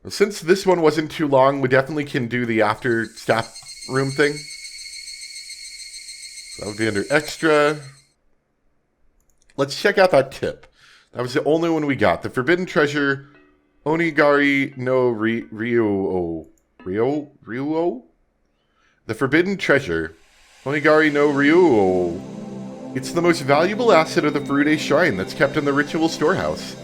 Since this one wasn't too long, we definitely can do the after staff room thing. So that would be under extra. Let's check out that tip. That was the only one we got. The Forbidden Treasure, Onigari no Ryuo. The Forbidden Treasure, Onigari no Ryuo. It's the most valuable asset of the Furude Shrine that's kept in the ritual storehouse.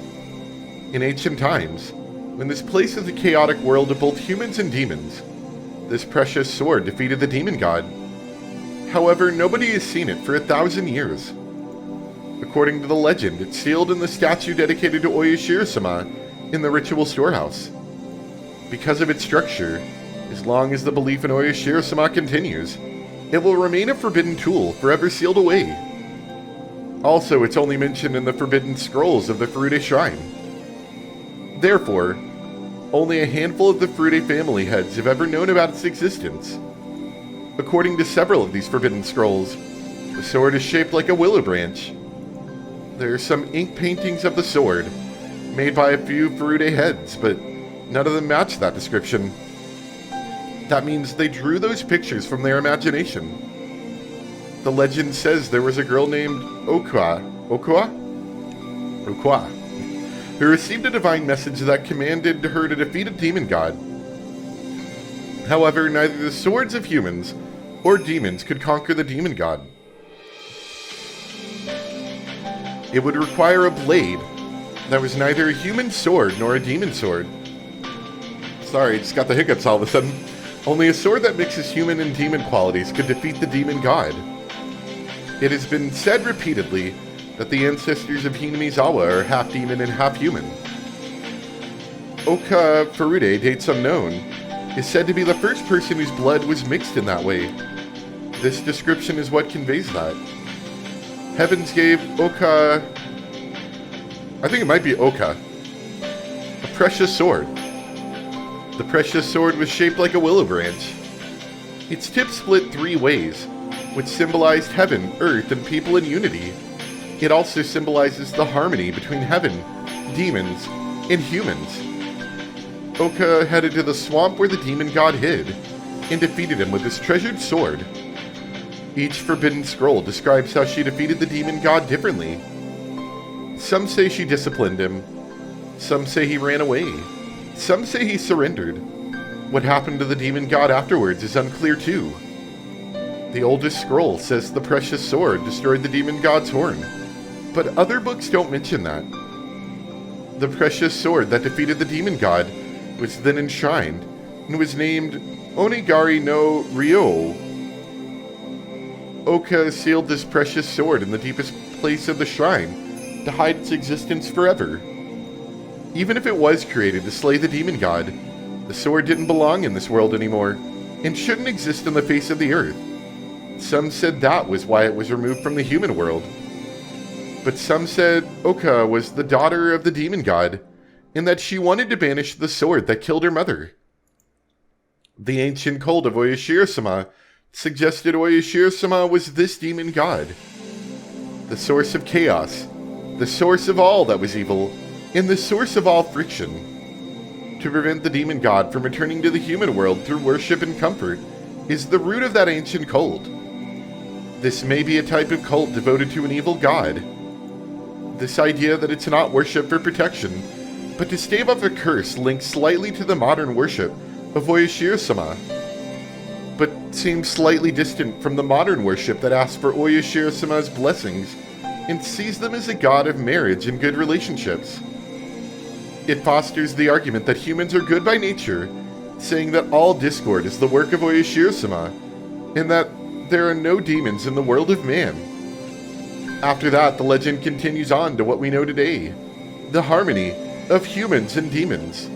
In ancient times, when this place is a chaotic world of both humans and demons, this precious sword defeated the demon god. However, nobody has seen it for 1,000 years. According to the legend, it's sealed in the statue dedicated to Oyashiro-sama in the ritual storehouse. Because of its structure, as long as the belief in Oyashiro-sama continues, it will remain a forbidden tool forever sealed away. Also, it's only mentioned in the forbidden scrolls of the Furude Shrine. Therefore, only a handful of the Furude family heads have ever known about its existence. According to several of these forbidden scrolls, the sword is shaped like a willow branch. There are some ink paintings of the sword, made by a few Furude heads, but none of them match that description. That means they drew those pictures from their imagination. The legend says there was a girl named Okwa, who received a divine message that commanded her to defeat a demon god. However, neither the swords of humans or demons could conquer the demon god. It would require a blade that was neither a human sword nor a demon sword. Sorry, just got the hiccups all of a sudden. Only a sword that mixes human and demon qualities could defeat the demon god. It has been said repeatedly that the ancestors of Hinamizawa are half demon and half human. Oka Furude, dates unknown, is said to be the first person whose blood was mixed in that way. This description is what conveys that. Heavens gave Oka, I think it might be Oka, a precious sword. The precious sword was shaped like a willow branch. Its tip split 3 ways, which symbolized heaven, earth, and people in unity. It also symbolizes the harmony between heaven, demons, and humans. Oka headed to the swamp where the demon god hid, and defeated him with his treasured sword. Each forbidden scroll describes how she defeated the demon god differently. Some say she disciplined him. Some say he ran away. Some say he surrendered. What happened to the demon god afterwards is unclear too. The oldest scroll says the precious sword destroyed the demon god's horn, but other books don't mention that. The precious sword that defeated the demon god was then enshrined and was named Onigari no Ryo. Oka sealed this precious sword in the deepest place of the shrine to hide its existence forever. Even if it was created to slay the demon god, the sword didn't belong in this world anymore and shouldn't exist on the face of the earth. Some said that was why it was removed from the human world. But some said Oka was the daughter of the demon god, and that she wanted to banish the sword that killed her mother. The ancient cult of Oyashiro-sama suggested Oyashiro-sama was this demon god, the source of chaos, the source of all that was evil, and the source of all friction. To prevent the demon god from returning to the human world through worship and comfort is the root of that ancient cult. This may be a type of cult devoted to an evil god. This idea that it's not worship for protection, but to stave off a curse links slightly to the modern worship of Oyashiro-sama, but seems slightly distant from the modern worship that asks for Oyashiro-sama's blessings and sees them as a god of marriage and good relationships. It fosters the argument that humans are good by nature, saying that all discord is the work of Oyashiro-sama, and that there are no demons in the world of man. After that, the legend continues on to what we know today, the harmony of humans and demons.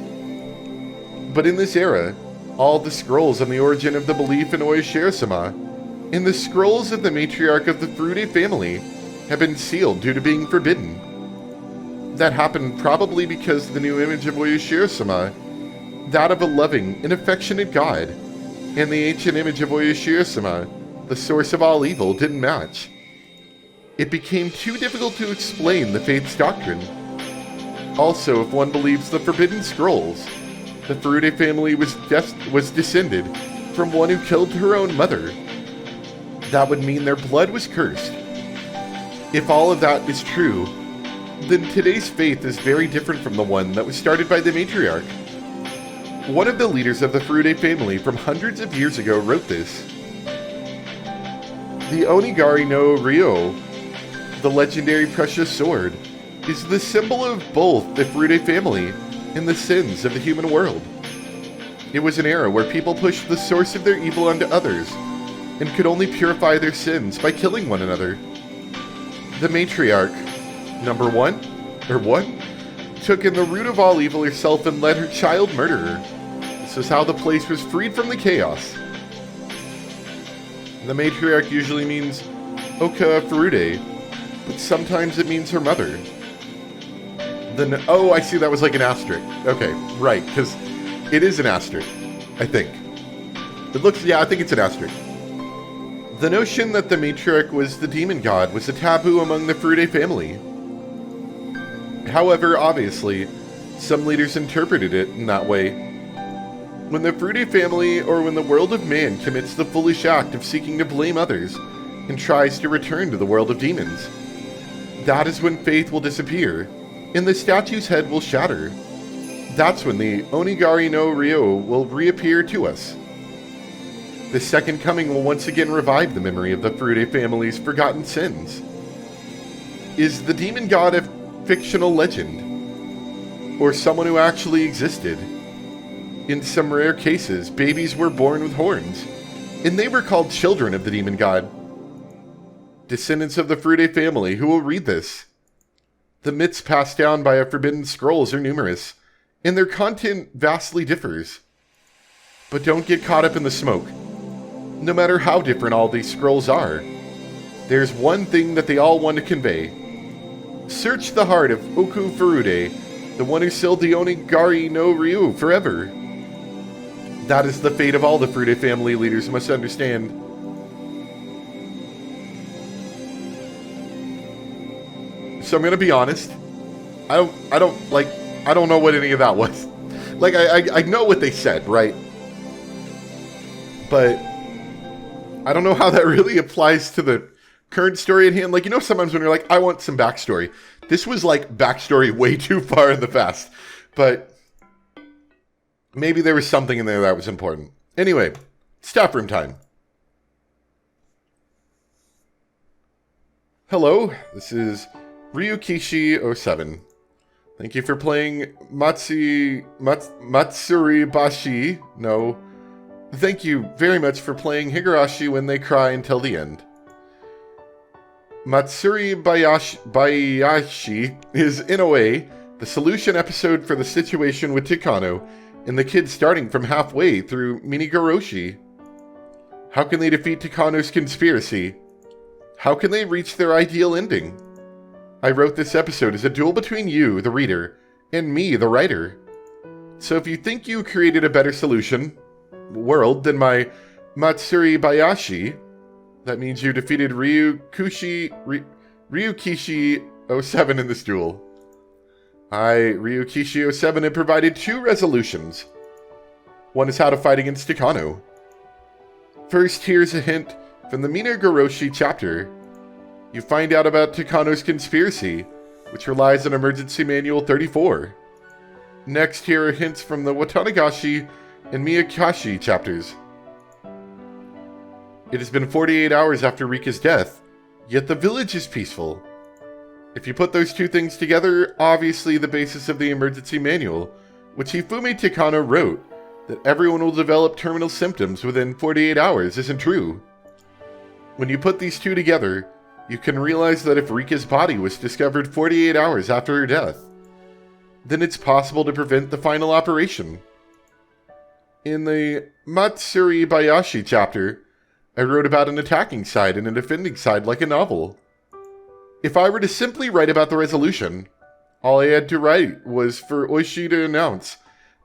But in this era, all the scrolls on the origin of the belief in Oyashiro-sama and the scrolls of the matriarch of the Furude family have been sealed due to being forbidden. That happened probably because the new image of Oyashiro-sama, that of a loving and affectionate god, and the ancient image of Oyashiro-sama, the source of all evil, didn't match. It became too difficult to explain the faith's doctrine. Also, if one believes the forbidden scrolls, the Furude family was descended from one who killed her own mother. That would mean their blood was cursed. If all of that is true, then today's faith is very different from the one that was started by the matriarch. One of the leaders of the Furude family from hundreds of years ago wrote this. The Onigari no Ryo, the legendary precious sword, is the symbol of both the Furude family and the sins of the human world. It was an era where people pushed the source of their evil onto others, and could only purify their sins by killing one another. The matriarch, number one, took in the root of all evil herself and led her child murder her. This is how the place was freed from the chaos. The matriarch usually means Oka Furude, but sometimes it means her mother. Oh, I see, that was like an asterisk. Okay, right, because it is an asterisk, I think. I think it's an asterisk. The notion that the matriarch was the demon god was a taboo among the Furude family. However, obviously, some leaders interpreted it in that way. When the Furude family, or when the world of man commits the foolish act of seeking to blame others and tries to return to the world of demons, that is when faith will disappear and the statue's head will shatter. That's when the Onigari no Ryo will reappear to us. The second coming will once again revive the memory of the Furude family's forgotten sins. Is the demon god a fictional legend, or someone who actually existed? In some rare cases, babies were born with horns, and they were called children of the demon god. Descendants of the Furude family who will read this. The myths passed down by forbidden scrolls are numerous, and their content vastly differs. But don't get caught up in the smoke. No matter how different all these scrolls are, there's one thing that they all want to convey. Search the heart of Oku Furude, the one who sealed the Onigari no Ryu forever. That is the fate of all the Furude family leaders must understand. So I'm gonna be honest. I don't know what any of that was. Like, I know what they said, right? But I don't know how that really applies to the current story at hand. Like, you know, sometimes when you're like, I want some backstory. This was like backstory way too far in the past. But maybe there was something in there that was important. Anyway, staff room time. Hello, this is Ryukishi07. Thank you for playing Matsuribashi. No. Thank you very much for playing Higurashi When They Cry Until the End. Matsuribayashi is, in a way, the solution episode for the situation with Takano and the kids starting from halfway through Minigoroshi. How can they defeat Takano's conspiracy? How can they reach their ideal ending? I wrote this episode as a duel between you, the reader, and me, the writer. So if you think you created a better world than my Matsuribayashi, that means you defeated Ryukishi07 in this duel. Ryukishi07 had provided 2 resolutions. One is how to fight against Takano. First, here's a hint from the Minagoroshi chapter. You find out about Takano's conspiracy, which relies on Emergency Manual 34. Next, here are hints from the Watanagashi and Miyakashi chapters. It has been 48 hours after Rika's death, yet the village is peaceful. If you put those 2 things together, obviously the basis of the Emergency Manual, which Hifumi Takano wrote, that everyone will develop terminal symptoms within 48 hours, isn't true. When you put these 2 together, you can realize that if Rika's body was discovered 48 hours after her death, then it's possible to prevent the final operation. In the Matsuribayashi chapter, I wrote about an attacking side and a defending side like a novel. If I were to simply write about the resolution, all I had to write was for Oishi to announce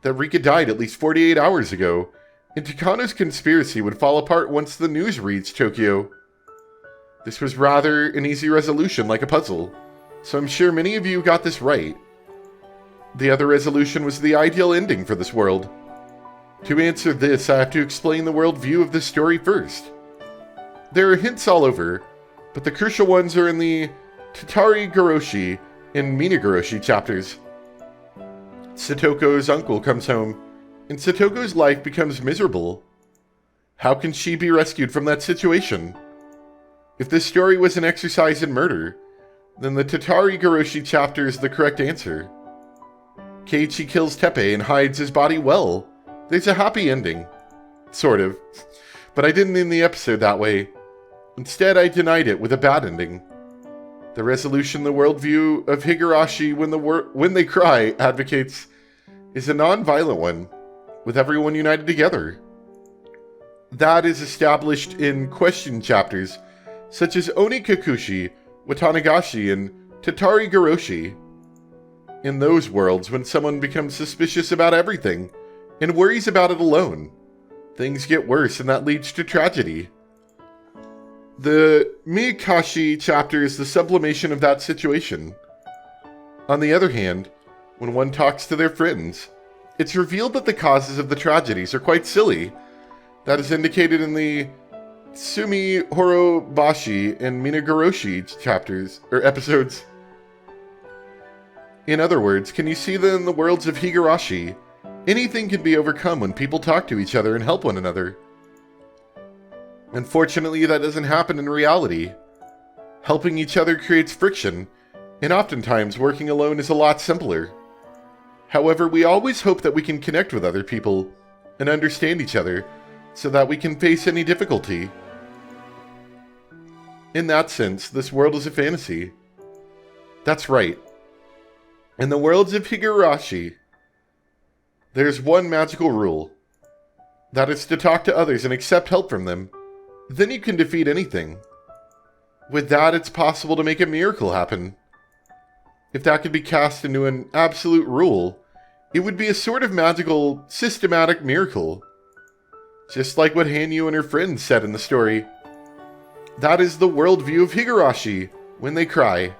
that Rika died at least 48 hours ago, and Takano's conspiracy would fall apart once the news reached Tokyo. This was rather an easy resolution, like a puzzle, so I'm sure many of you got this right. The other resolution was the ideal ending for this world. To answer this, I have to explain the worldview of this story first. There are hints all over, but the crucial ones are in the Higurashi and Minaguroshi chapters. Satoko's uncle comes home, and Satoko's life becomes miserable. How can she be rescued from that situation? If this story was an exercise in murder, then the Higurashi chapter is the correct answer. Keiichi kills Teppei and hides his body well. There's a happy ending. Sort of. But I didn't end the episode that way. Instead, I denied it with a bad ending. The resolution the worldview of Higurashi when they cry advocates is a non-violent one, with everyone united together. That is established in question chapters such as Onikakushi, Watanagashi, and Higurashi. In those worlds, when someone becomes suspicious about everything and worries about it alone, things get worse and that leads to tragedy. The Miyakashi chapter is the sublimation of that situation. On the other hand, when one talks to their friends, it's revealed that the causes of the tragedies are quite silly. That is indicated in the Sumi Horobashi and Minaguroshi chapters, or episodes. In other words, can you see that in the worlds of Higurashi, anything can be overcome when people talk to each other and help one another? Unfortunately, that doesn't happen in reality. Helping each other creates friction, and oftentimes working alone is a lot simpler. However, we always hope that we can connect with other people and understand each other so that we can face any difficulty. In that sense, this world is a fantasy. That's right. In the worlds of Higurashi, there's one magical rule. That is to talk to others and accept help from them. Then you can defeat anything. With that, it's possible to make a miracle happen. If that could be cast into an absolute rule, it would be a sort of magical, systematic miracle. Just like what Hanyu and her friends said in the story. That is the worldview of Higurashi when they cry.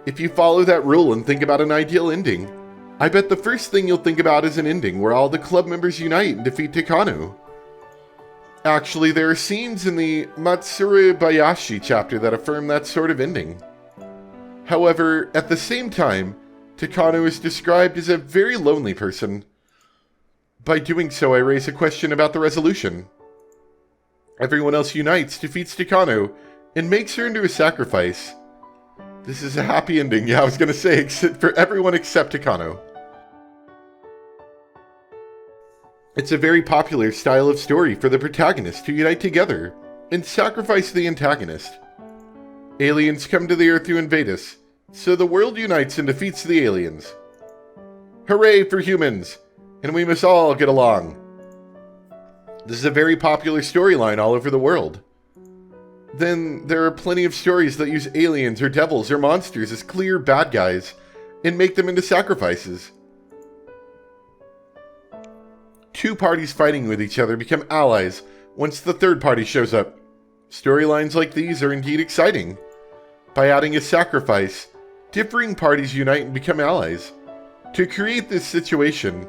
If you follow that rule and think about an ideal ending, I bet the first thing you'll think about is an ending where all the club members unite and defeat Takano. Actually, there are scenes in the Matsurubayashi chapter that affirm that sort of ending. However, at the same time, Takano is described as a very lonely person. By doing so, I raise a question about the resolution. Everyone else unites, defeats Takano, and makes her into a sacrifice. This is a happy ending, yeah, I was gonna say, for everyone except Takano. It's a very popular style of story for the protagonist to unite together and sacrifice the antagonist. Aliens come to the Earth to invade us, so the world unites and defeats the aliens. Hooray for humans! And we must all get along. This is a very popular storyline all over the world. Then there are plenty of stories that use aliens or devils or monsters as clear bad guys and make them into sacrifices. Two parties fighting with each other become allies once the third party shows up. Storylines like these are indeed exciting. By adding a sacrifice, differing parties unite and become allies. To create this situation,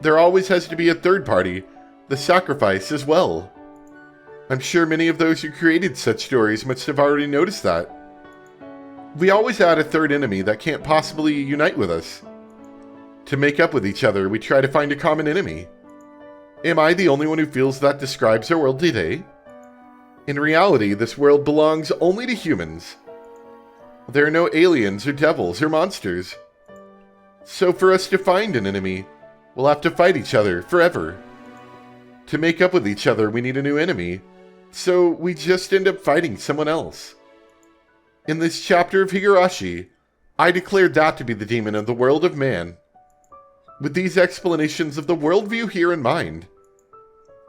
there always has to be a third party, the sacrifice as well. I'm sure many of those who created such stories must have already noticed that. We always add a third enemy that can't possibly unite with us. To make up with each other, we try to find a common enemy. Am I the only one who feels that describes our world today? In reality, this world belongs only to humans. There are no aliens or devils or monsters. So for us to find an enemy, we'll have to fight each other forever. To make up with each other, we need a new enemy. So we just end up fighting someone else. In this chapter of Higurashi, I declared that to be the demon of the world of man. With these explanations of the worldview here in mind,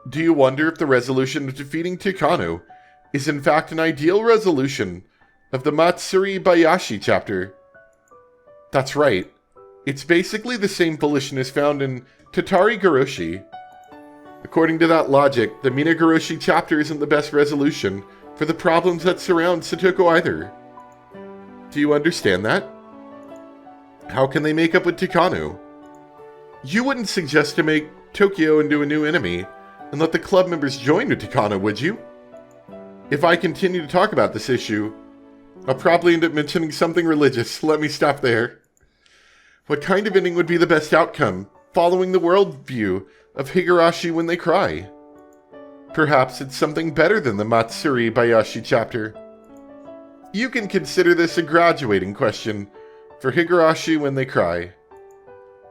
do you wonder if the resolution of defeating Takano is in fact an ideal resolution of the Matsurubayashi chapter? That's right. It's basically the same foolishness found in Higurashi. According to that logic, the Minaguroshi chapter isn't the best resolution for the problems that surround Satoko either. Do you understand that? How can they make up with Takano? You wouldn't suggest to make Tokyo into a new enemy and let the club members join with Takano, would you? If I continue to talk about this issue, I'll probably end up mentioning something religious. Let me stop there. What kind of ending would be the best outcome, following the worldview of Higurashi when they cry? Perhaps it's something better than the Matsuri Bayashi chapter. You can consider this a graduating question for Higurashi when they cry.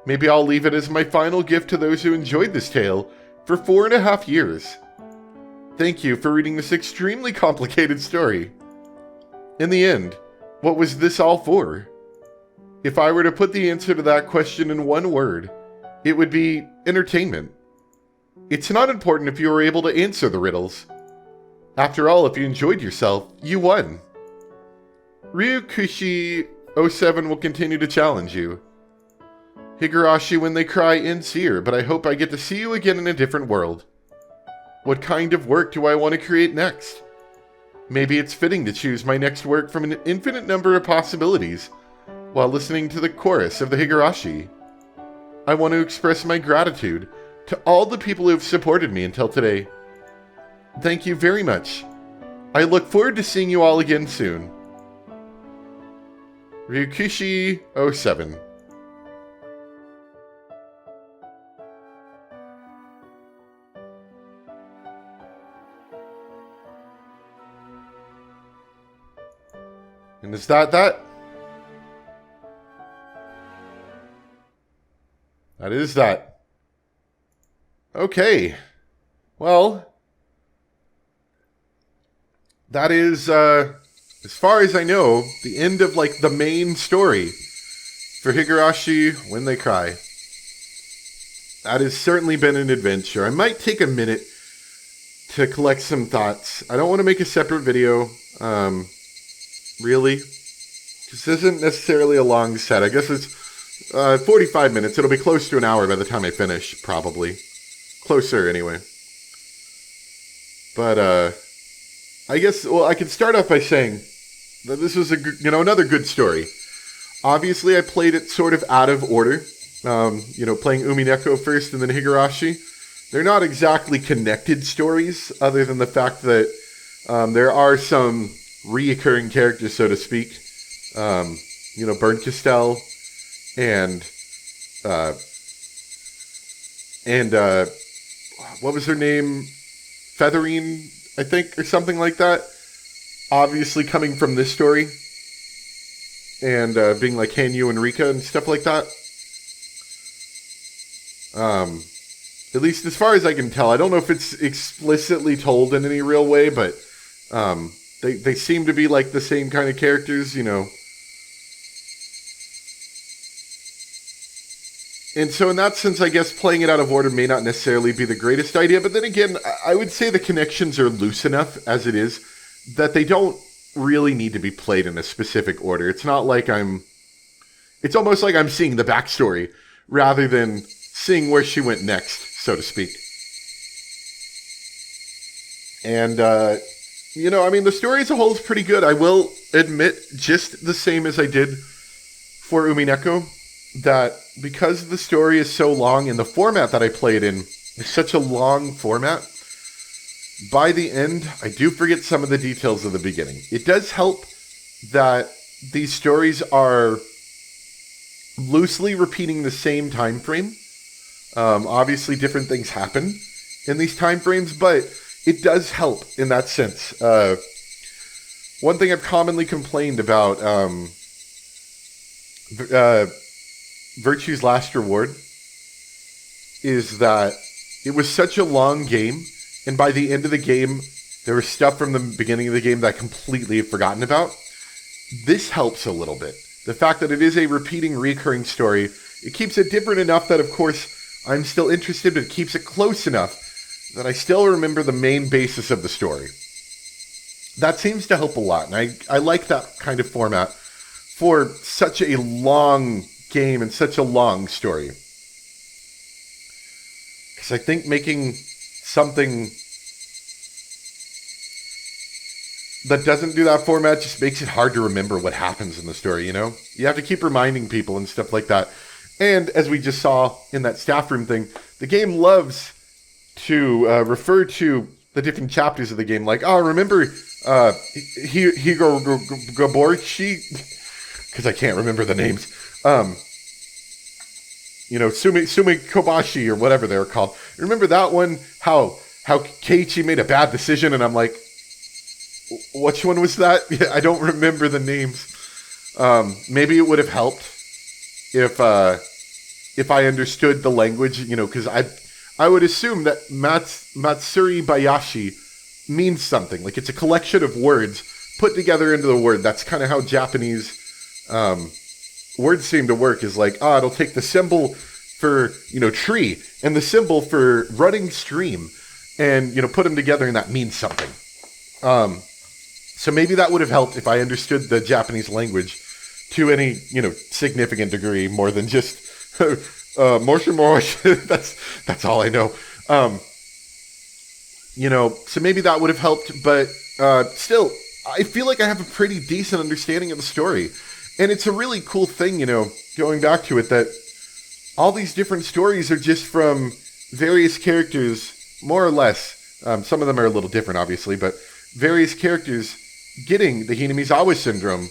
Maybe I'll leave it as my final gift to those who enjoyed this tale for 4.5 years. Thank you for reading this extremely complicated story. In the end, what was this all for? If I were to put the answer to that question in one word, it would be entertainment. It's not important if you were able to answer the riddles. After all, if you enjoyed yourself, you won. Ryukushi07 will continue to challenge you. Higurashi when they cry ends here, but I hope I get to see you again in a different world. What kind of work do I want to create next? Maybe it's fitting to choose my next work from an infinite number of possibilities while listening to the chorus of the Higurashi. I want to express my gratitude to all the people who have supported me until today. Thank you very much. I look forward to seeing you all again soon. Ryukushi07. And is that? That is that. Okay. Well, that is, as far as I know, the end of, like, the main story for Higurashi when they cry. That has certainly been an adventure. I might take a minute to collect some thoughts. I don't want to make a separate video, really. This isn't necessarily a long set. I guess it's 45 minutes. It'll be close to an hour by the time I finish, probably. Closer, anyway. But, I guess, well, I can start off by saying that this was another good story. Obviously, I played it sort of out of order. Playing Umineko first and then Higurashi. They're not exactly connected stories, other than the fact that there are some reoccurring characters, so to speak. Burn Castell and what was her name? Featherine, I think, or something like that. Obviously coming from this story. And being like Hanyu and Rika and stuff like that. At least as far as I can tell. I don't know if it's explicitly told in any real way, but they seem to be like the same kind of characters, And so in that sense, I guess playing it out of order may not necessarily be the greatest idea. But then again, I would say the connections are loose enough as it is that they don't really need to be played in a specific order. It's not like it's almost like I'm seeing the backstory rather than seeing where she went next, so to speak. And, the story as a whole is pretty good. I will admit, just the same as I did for Umineko, that because the story is so long and the format that I played in is such a long format, by the end, I do forget some of the details of the beginning. It does help that these stories are loosely repeating the same time frame. Obviously, different things happen in these time frames, but it does help in that sense. One thing I've commonly complained about Virtue's Last Reward is that it was such a long game, and by the end of the game, there was stuff from the beginning of the game that I completely have forgotten about. This helps a little bit. The fact that it is a recurring story, it keeps it different enough that, of course, I'm still interested, but it keeps it close enough that I still remember the main basis of the story. That seems to help a lot, and I like that kind of format for such a long game and such a long story. Because I think making something that doesn't do that format just makes it hard to remember what happens in the story, you know? You have to keep reminding people and stuff like that. And as we just saw in that staff room thing, the game loves to refer to the different chapters of the game. Like, oh, remember Higurashi? Because I can't remember the names. You know, Sumi Kobashi or whatever they were called. Remember that one? How Keiichi made a bad decision, and I'm like, which one was that? Yeah, I don't remember the names. Maybe it would have helped if I understood the language, you know, because I would assume that Matsuri Bayashi means something. Like, it's a collection of words put together into the word. That's kind of how Japanese words seem to work, is like, it'll take the symbol for, you know, tree and the symbol for running stream and, you know, put them together, and that means something. So maybe that would have helped if I understood the Japanese language to any, you know, significant degree, more than just Morshi. That's all I know. You know, so maybe that would have helped, but still, I feel like I have a pretty decent understanding of the story. And it's a really cool thing, you know, going back to it, that all these different stories are just from various characters, more or less. Some of them are a little different, obviously, but various characters getting the Hinamizawa syndrome,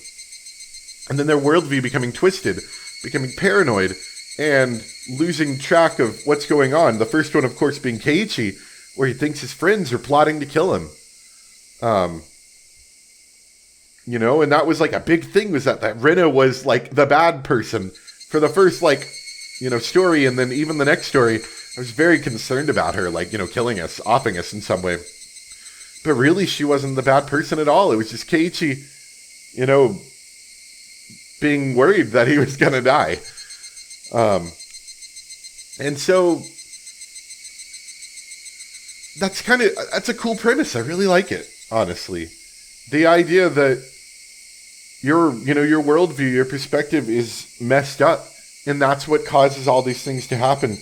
and then their worldview becoming twisted, becoming paranoid, and losing track of what's going on. The first one, of course, being Keiichi, where he thinks his friends are plotting to kill him. You know, and that was like a big thing, was that Rena was like the bad person for the first, like, you know, story, and then even the next story, I was very concerned about her, like, you know, killing us, offing us in some way. But really, she wasn't the bad person at all. It was just Keiichi, you know, being worried that he was gonna die. And so that's a cool premise. I really like it, honestly. The idea that your worldview, your perspective is messed up, and that's what causes all these things to happen.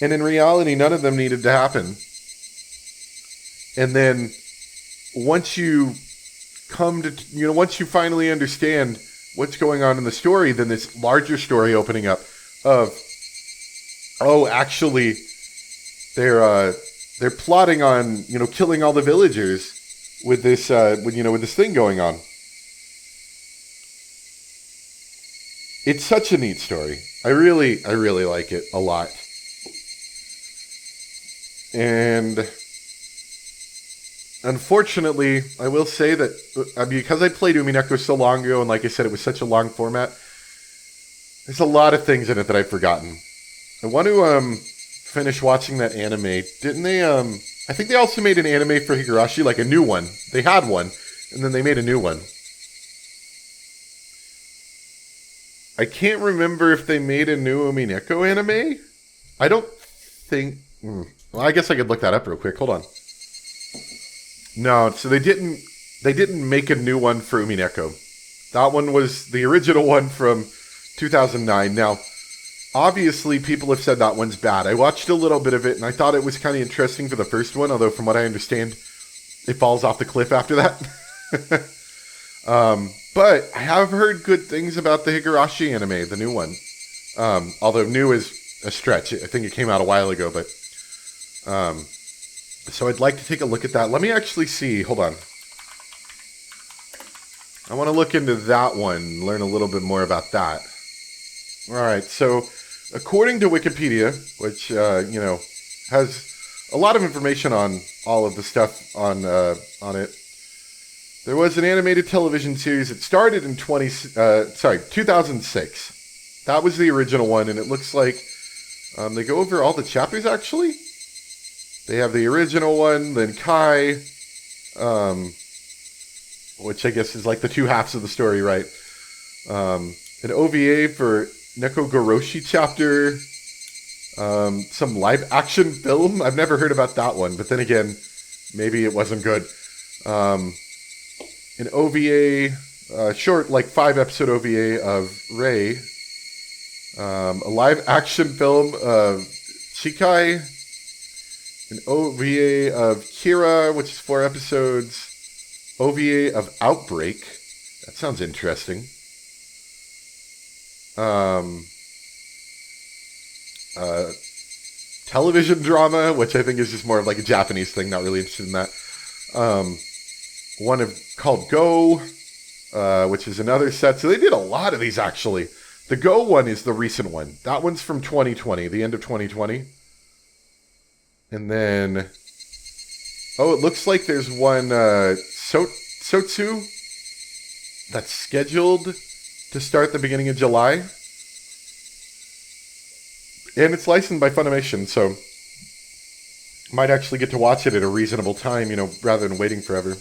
And in reality, none of them needed to happen. And then once you once you finally understand what's going on in the story, then this larger story opening up of, oh, actually, they're plotting on, you know, killing all the villagers with this with this thing going on. It's such a neat story. I really like it a lot. And unfortunately, I will say that because I played Umineko so long ago, and like I said, it was such a long format, there's a lot of things in it that I've forgotten. I want to finish watching that anime. Didn't they? I think they also made an anime for Higurashi, like a new one. They had one, and then they made a new one. I can't remember if they made a new Umineko anime. I don't think... Well, I guess I could look that up real quick. Hold on. No, so they didn't make a new one for Umineko. That one was the original one from 2009. Now, obviously, people have said that one's bad. I watched a little bit of it, and I thought it was kind of interesting for the first one, although from what I understand, it falls off the cliff after that. But I have heard good things about the Higurashi anime, the new one. Although new is a stretch. I think it came out a while ago, but... so I'd like to take a look at that. Let me actually see. Hold on. I want to look into that one, learn a little bit more about that. Alright, so according to Wikipedia, which, has a lot of information on all of the stuff on it, there was an animated television series. It started in 2006. That was the original one, and it looks like they go over all the chapters, actually. They have the original one, then Kai, which I guess is like the two halves of the story, right? An OVA for Neko Goroshi chapter, some live action film. I've never heard about that one, but then again, maybe it wasn't good. An OVA, short, like 5-episode OVA of Rei. A live action film of Chikai. An OVA of Kira, which is 4 episodes. OVA of Outbreak. That sounds interesting. Television drama, which I think is just more of like a Japanese thing, not really interested in that. One called Go, which is another set. So they did a lot of these, actually. The Go one is the recent one. That one's from 2020, the end of 2020. And then, it looks like there's one, Sotsu, that's scheduled to start the beginning of July. And it's licensed by Funimation, so might actually get to watch it at a reasonable time, rather than waiting forever.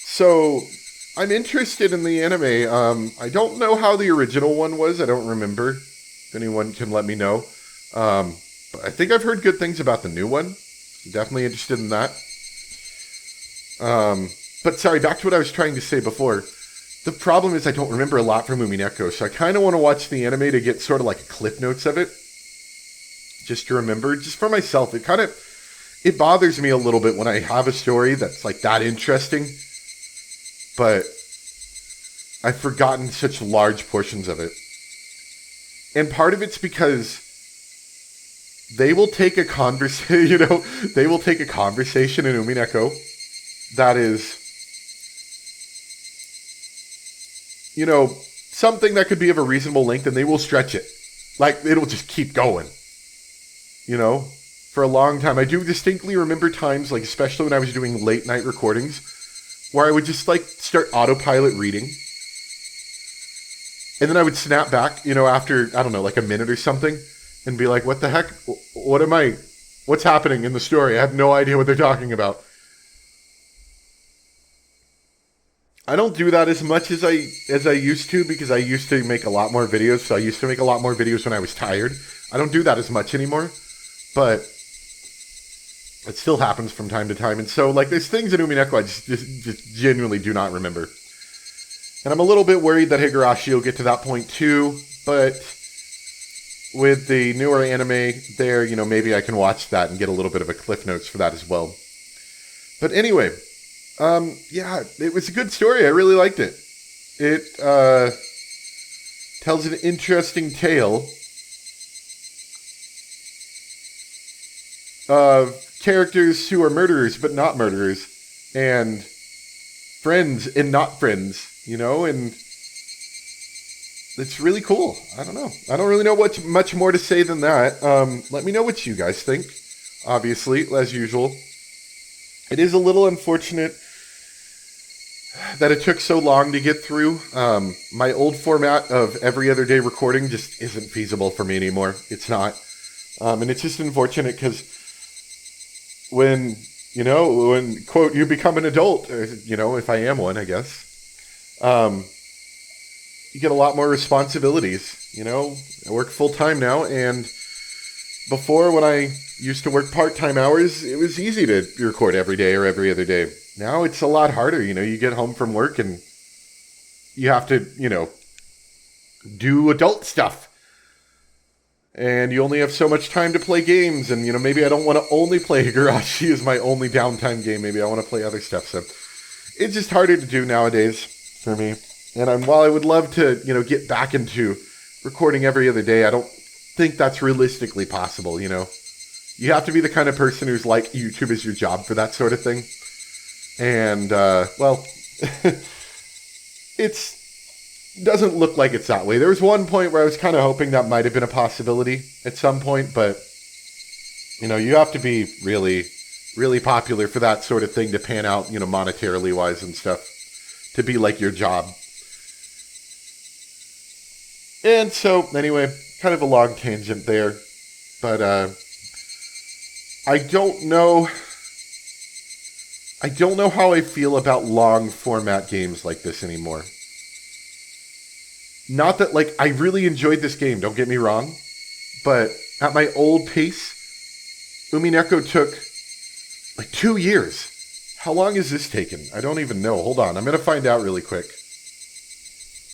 So, I'm interested in the anime. I don't know how the original one was. I don't remember. If anyone can let me know. But I think I've heard good things about the new one. Definitely interested in that. But sorry, back to what I was trying to say before. The problem is I don't remember a lot from Umineko, so I kind of want to watch the anime to get sort of like a cliff notes of it. Just to remember, just for myself. It bothers me a little bit when I have a story that's like that interesting, but I've forgotten such large portions of it. And part of it's because they will take a they will take a conversation in Umineko that is, something that could be of a reasonable length, and they will stretch it. Like, it'll just keep going. For a long time. I do distinctly remember times, like, especially when I was doing late night recordings, where I would just, like, start autopilot reading. And then I would snap back, after, I don't know, like a minute or something, and be like, what the heck? What's happening in the story? I have no idea what they're talking about. I don't do that as much as I used to, because I used to make a lot more videos. So I used to make a lot more videos when I was tired. I don't do that as much anymore, but it still happens from time to time. And so, like, there's things in Umineko I just genuinely do not remember. And I'm a little bit worried that Higurashi will get to that point too, but with the newer anime there, maybe I can watch that and get a little bit of a cliff notes for that as well. But anyway, it was a good story. I really liked it. It tells an interesting tale of characters who are murderers but not murderers, and friends and not friends, and it's really cool. I don't know. I don't really know much more to say than that. Let me know what you guys think. Obviously, as usual. It is a little unfortunate that it took so long to get through. My old format of every other day recording just isn't feasible for me anymore. It's not. And it's just unfortunate because when, quote, you become an adult, if I am one, I guess, you get a lot more responsibilities. I work full-time now, and before, when I used to work part-time hours, it was easy to record every day or every other day. Now it's a lot harder. You get home from work and you have to, do adult stuff. And you only have so much time to play games. And, maybe I don't want to only play Higurashi as my only downtime game. Maybe I want to play other stuff. So it's just harder to do nowadays for me. And while I would love to, get back into recording every other day, I don't think that's realistically possible, You have to be the kind of person who's like, YouTube is your job for that sort of thing. And, it doesn't look like it's that way. There was one point where I was kind of hoping that might have been a possibility at some point, but, you have to be really, really popular for that sort of thing to pan out, monetarily wise and stuff, to be like your job. And so, anyway, kind of a long tangent there, but, I don't know how I feel about long format games like this anymore. Not that, I really enjoyed this game, don't get me wrong, but at my old pace, Umineko took, 2 years. How long has this taken? I don't even know. Hold on, I'm going to find out really quick.